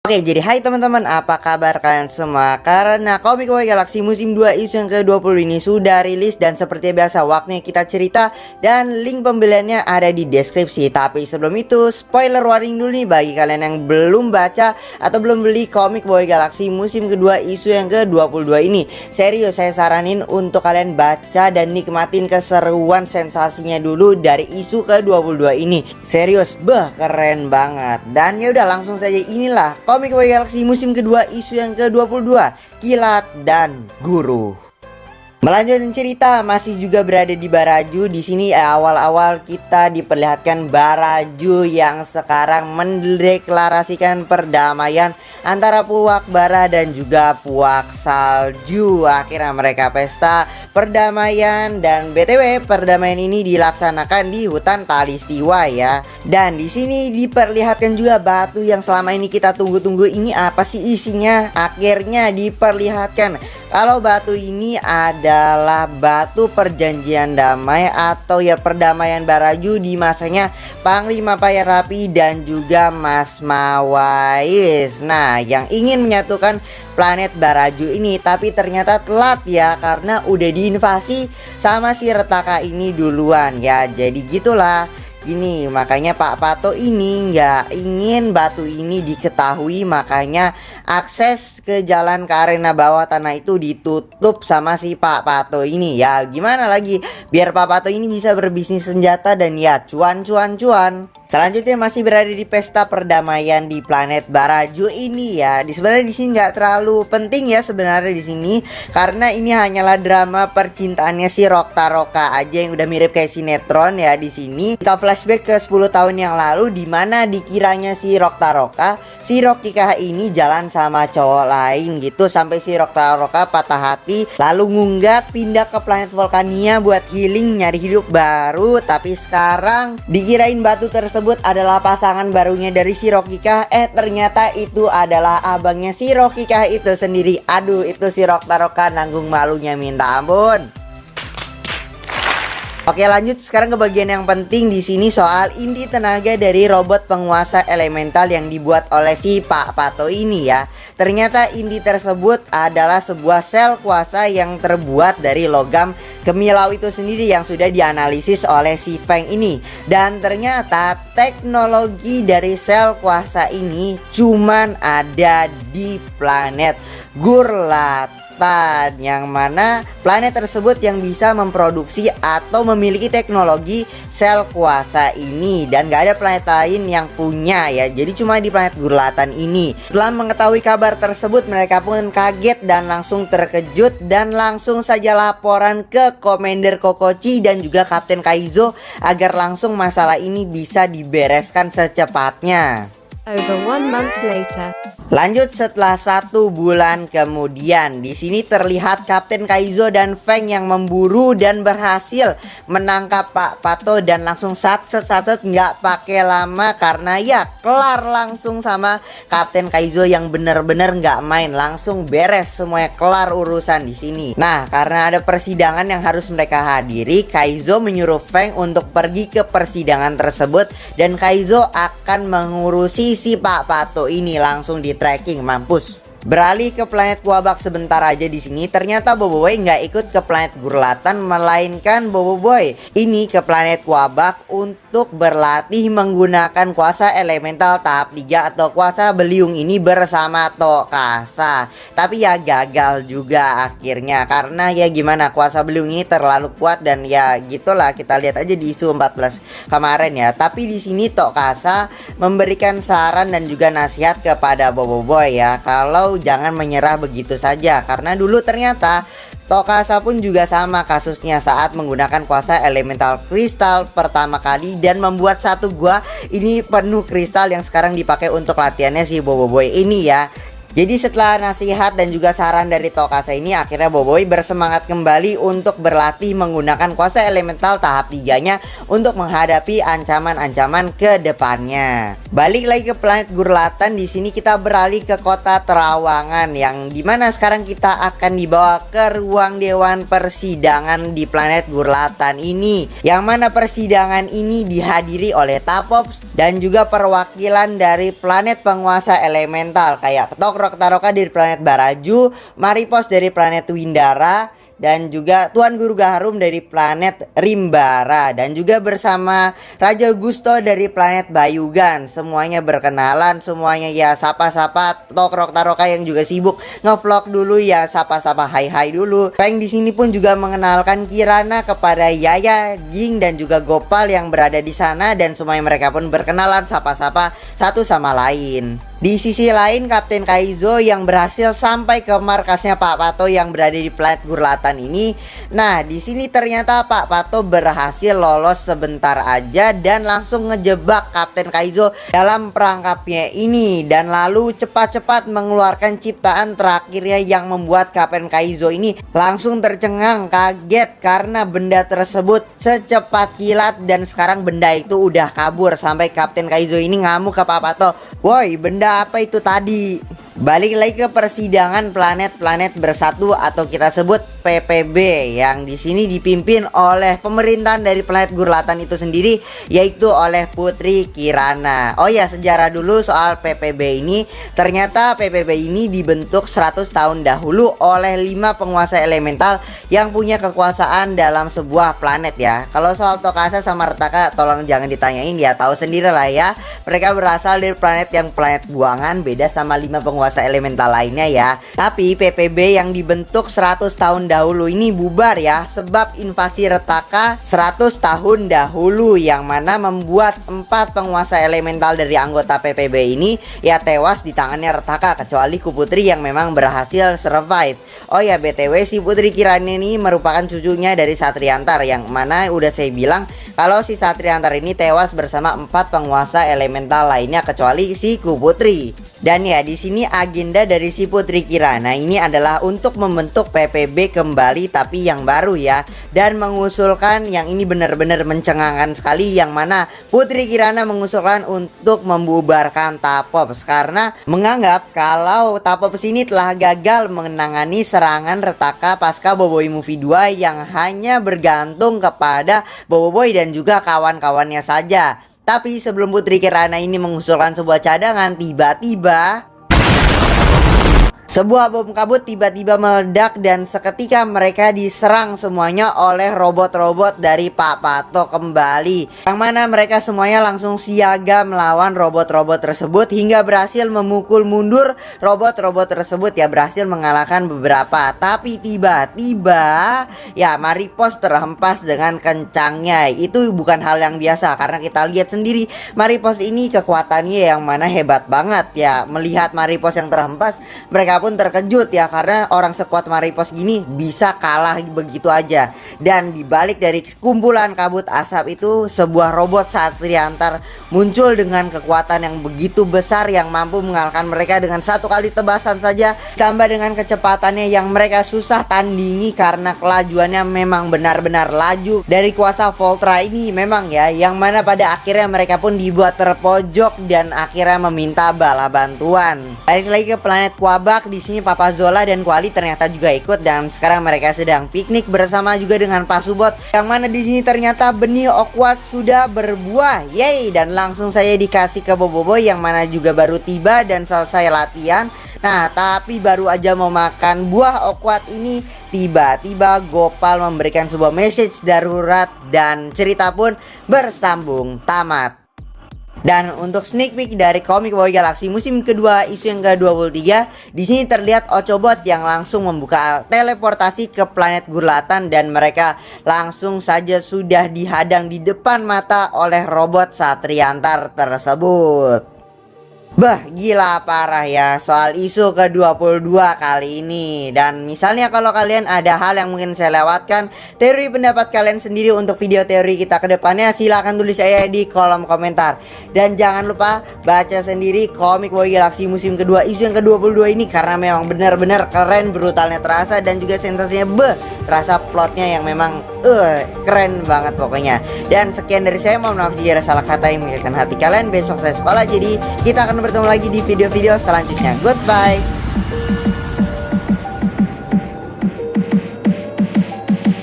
Oke, jadi hai teman-teman, apa kabar kalian semua? Karena Komik Boy Galaxy musim 2 isu yang ke-20 ini sudah rilis, dan seperti biasa waktunya kita cerita, dan link pembeliannya ada di deskripsi. Tapi sebelum itu, spoiler warning dulu nih bagi kalian yang belum baca atau belum beli Komik Boy Galaxy musim kedua isu yang ke-22 ini. Serius, saya saranin untuk kalian baca dan nikmatin keseruan sensasinya dulu dari isu ke-22 ini. Serius, keren banget. Dan ya udah, langsung saja, inilah Komik Boy Galaxy musim kedua isu yang ke-22, Kilat dan Guru. Melanjutkan cerita, masih juga berada di Baraju. Di sini awal-awal kita diperlihatkan Baraju yang sekarang mendeklarasikan perdamaian antara Puak Bara dan juga Puak Salju. Akhirnya mereka pesta perdamaian, dan BTW perdamaian ini dilaksanakan di hutan Talistiwa ya. Dan di sini diperlihatkan juga batu yang selama ini kita tunggu-tunggu. Ini apa sih isinya? Akhirnya diperlihatkan kalau batu ini adalah batu perjanjian damai atau ya perdamaian Baraju di masanya Panglima Payarapi dan juga Mas Mawais. Nah, yang ingin menyatukan planet Baraju ini, tapi ternyata telat ya, karena udah diinvasi sama si Retaka ini duluan ya. Jadi gitulah. Gini, makanya Pak Pato ini nggak ingin batu ini diketahui, makanya akses ke jalan ke arena bawah tanah itu ditutup sama si Pak Pato ini ya. Gimana lagi biar Pak Pato ini bisa berbisnis senjata dan ya cuan. Selanjutnya masih berada di pesta perdamaian di planet Baraju ini ya. Sebenarnya di sini nggak terlalu penting ya sebenarnya di sini, karena ini hanyalah drama percintaannya si Rokta aja yang udah mirip kayak sinetron ya. Di sini kita flashback ke 10 tahun yang lalu, di mana dikiranya si Rokta si Rokika ini jalan sama cowok lain gitu, sampai si Rokta patah hati lalu ngunggat pindah ke planet Volcania buat healing, nyari hidup baru. Tapi sekarang dikirain batu tersebut adalah pasangan barunya dari si Rokika, ternyata itu adalah abangnya si Rokika itu sendiri. Aduh, itu si Rokta nanggung malunya minta ampun. Oke, lanjut sekarang ke bagian yang penting di sini, soal inti tenaga dari robot penguasa elemental yang dibuat oleh si Pak Pato ini ya. Ternyata inti tersebut adalah sebuah sel kuasa yang terbuat dari logam Gemilau itu sendiri yang sudah dianalisis oleh si Feng ini. Dan ternyata teknologi dari sel kuasa ini cuman ada di planet Gurlat, yang mana planet tersebut yang bisa memproduksi atau memiliki teknologi sel kuasa ini, dan gak ada planet lain yang punya ya. Jadi cuma di planet Gurlatan ini. Setelah mengetahui kabar tersebut, mereka pun kaget dan langsung terkejut, dan langsung saja laporan ke Commander Kokochi dan juga Kapten Kaizo agar langsung masalah ini bisa dibereskan secepatnya. Over 1 month later. Lanjut setelah 1 bulan kemudian, di sini terlihat Kapten Kaizo dan Feng yang memburu dan berhasil menangkap Pak Pato, dan langsung satset nggak pakai lama, karena ya kelar langsung sama Kapten Kaizo yang bener-bener nggak main, langsung beres semuanya, kelar urusan di sini. Nah, karena ada persidangan yang harus mereka hadiri, Kaizo menyuruh Feng untuk pergi ke persidangan tersebut, dan Kaizo akan mengurusi si Pak Pato ini. Langsung di tracking, mampus. Beralih ke planet Kuabak sebentar aja di sini. Ternyata Boboiboy nggak ikut ke planet Gurlatan, melainkan Boboiboy ini ke planet Kuabak untuk berlatih menggunakan kuasa elemental tahap 3 atau kuasa beliung ini bersama Tokasa. Tapi ya gagal juga akhirnya, karena ya gimana, kuasa beliung ini terlalu kuat, dan ya gitulah, kita lihat aja di isu 14 kemarin ya. Tapi di sini Tokasa memberikan saran dan juga nasihat kepada Boboiboy ya, kalau jangan menyerah begitu saja, karena dulu ternyata Tokasa pun juga sama kasusnya saat menggunakan kuasa elemental kristal pertama kali dan membuat satu gua ini penuh kristal yang sekarang dipakai untuk latihannya si Boboiboy ini ya. Jadi setelah nasihat dan juga saran dari Tokasa ini, akhirnya Boboiboy bersemangat kembali untuk berlatih menggunakan kuasa elemental tahap 3-nya untuk menghadapi ancaman-ancaman ke depannya. Balik lagi ke planet Gurlatan, di sini kita beralih ke kota Terawangan yang dimana sekarang kita akan dibawa ke ruang dewan persidangan di planet Gurlatan ini. Yang mana persidangan ini dihadiri oleh Tapops dan juga perwakilan dari planet penguasa elemental kayak Ketok Taroka dari planet Baraju, Maripos dari planet Windara, dan juga Tuan Guru Gaharum dari planet Rimbara, dan juga bersama Raja Gusto dari planet Bayugan. Semuanya berkenalan, semuanya ya sapa-sapa. Tokrok Taroka yang juga sibuk ngevlog dulu ya sapa-sapa hai-hai dulu. Peng di sini pun juga mengenalkan Kirana kepada Yaya, Ging dan juga Gopal yang berada di sana, dan semuanya mereka pun berkenalan sapa-sapa satu sama lain. Di sisi lain, Kapten Kaizo yang berhasil sampai ke markasnya Pak Pato yang berada di planet Gurlatan ini. Nah, di sini ternyata Pak Pato berhasil lolos sebentar aja dan langsung ngejebak Kapten Kaizo dalam perangkapnya ini, dan lalu cepat-cepat mengeluarkan ciptaan terakhirnya yang membuat Kapten Kaizo ini langsung tercengang kaget karena benda tersebut secepat kilat, dan sekarang benda itu udah kabur sampai Kapten Kaizo ini ngamuk ke Pak Pato. Woi, benda apa itu tadi? Balik lagi ke persidangan planet-planet bersatu atau kita sebut PPB yang di sini dipimpin oleh pemerintahan dari planet Gurlatan itu sendiri, yaitu oleh Putri Kirana. Oh ya, sejarah dulu soal PPB ini. Ternyata PPB ini dibentuk 100 tahun dahulu oleh 5 penguasa elemental yang punya kekuasaan dalam sebuah planet ya. Kalau soal Tokasa sama Retaka tolong jangan ditanyain ya, tahu sendiri lah ya. Mereka berasal dari planet yang planet buangan, beda sama 5 penguasa elemental lainnya ya. Tapi PPB yang dibentuk 100 tahun dahulu ini bubar ya, sebab invasi Retaka 100 tahun dahulu, yang mana membuat 4 penguasa elemental dari anggota PPB ini ya tewas di tangannya Retaka, kecuali Kuputri yang memang berhasil survive. Oh ya, BTW si Putri Kirana ini merupakan cucunya dari Satriantar, yang mana udah saya bilang kalau si Satriantar ini tewas bersama 4 penguasa elemental lainnya kecuali si Kuputri. Dan ya, di sini agenda dari si Putri Kirana ini adalah untuk membentuk PPB kembali tapi yang baru ya, dan mengusulkan yang ini benar-benar mencengangkan sekali, yang mana Putri Kirana mengusulkan untuk membubarkan Tapops karena menganggap kalau Tapops ini telah gagal menangani serangan Retaka pasca Boboiboy Movie 2 yang hanya bergantung kepada Boboiboy dan juga kawan-kawannya saja. Tapi sebelum Putri Kirana ini mengusulkan sebuah cadangan, tiba-tiba sebuah bom kabut tiba-tiba meledak dan seketika mereka diserang semuanya oleh robot-robot dari Pak Pato kembali. Yang mana mereka semuanya langsung siaga melawan robot-robot tersebut hingga berhasil memukul mundur robot-robot tersebut ya, berhasil mengalahkan beberapa. Tapi tiba-tiba ya Maripos terhempas dengan kencangnya. Itu bukan hal yang biasa karena kita lihat sendiri Maripos ini kekuatannya yang mana hebat banget ya. Melihat Maripos yang terhempas, mereka pun terkejut ya, karena orang sekuat Maripos gini bisa kalah begitu aja. Dan dibalik dari kumpulan kabut asap itu, sebuah robot Satriantar muncul dengan kekuatan yang begitu besar yang mampu mengalahkan mereka dengan satu kali tebasan saja, tambah dengan kecepatannya yang mereka susah tandingi karena kelajuannya memang benar-benar laju dari kuasa Voltra ini memang ya, yang mana pada akhirnya mereka pun dibuat terpojok dan akhirnya meminta bala bantuan. Balik lagi ke planet Quabak. Di sini Papa Zola dan Kuali ternyata juga ikut, dan sekarang mereka sedang piknik bersama juga dengan Pasubot, yang mana di sini ternyata benih Okwat sudah berbuah. Yeay, dan langsung saya dikasih ke Boboiboy yang mana juga baru tiba dan selesai latihan. Nah, tapi baru aja mau makan buah Okwat ini, tiba-tiba Gopal memberikan sebuah message darurat dan cerita pun bersambung tamat. Dan untuk sneak peek dari Komik Boy Galaxy musim kedua isu yang ke-23, di sini terlihat Ochobot yang langsung membuka teleportasi ke planet Gurlatan dan mereka langsung saja sudah dihadang di depan mata oleh robot Satriantar tersebut. Bah, gila parah ya soal isu ke-22 kali ini. Dan misalnya kalau kalian ada hal yang mungkin saya lewatkan, teori pendapat kalian sendiri untuk video teori kita ke depannya, silahkan tulis saya di kolom komentar. Dan jangan lupa baca sendiri Komik Boy Galaxy musim kedua isu yang ke-22 ini, karena memang benar-benar keren, brutalnya terasa, dan juga sensasinya terasa plotnya yang memang keren banget pokoknya. Dan sekian dari saya, mohon maaf jika ada salah kata yang menyakitkan hati kalian. Besok saya sekolah, jadi kita akan bertemu lagi di video-video selanjutnya. Goodbye.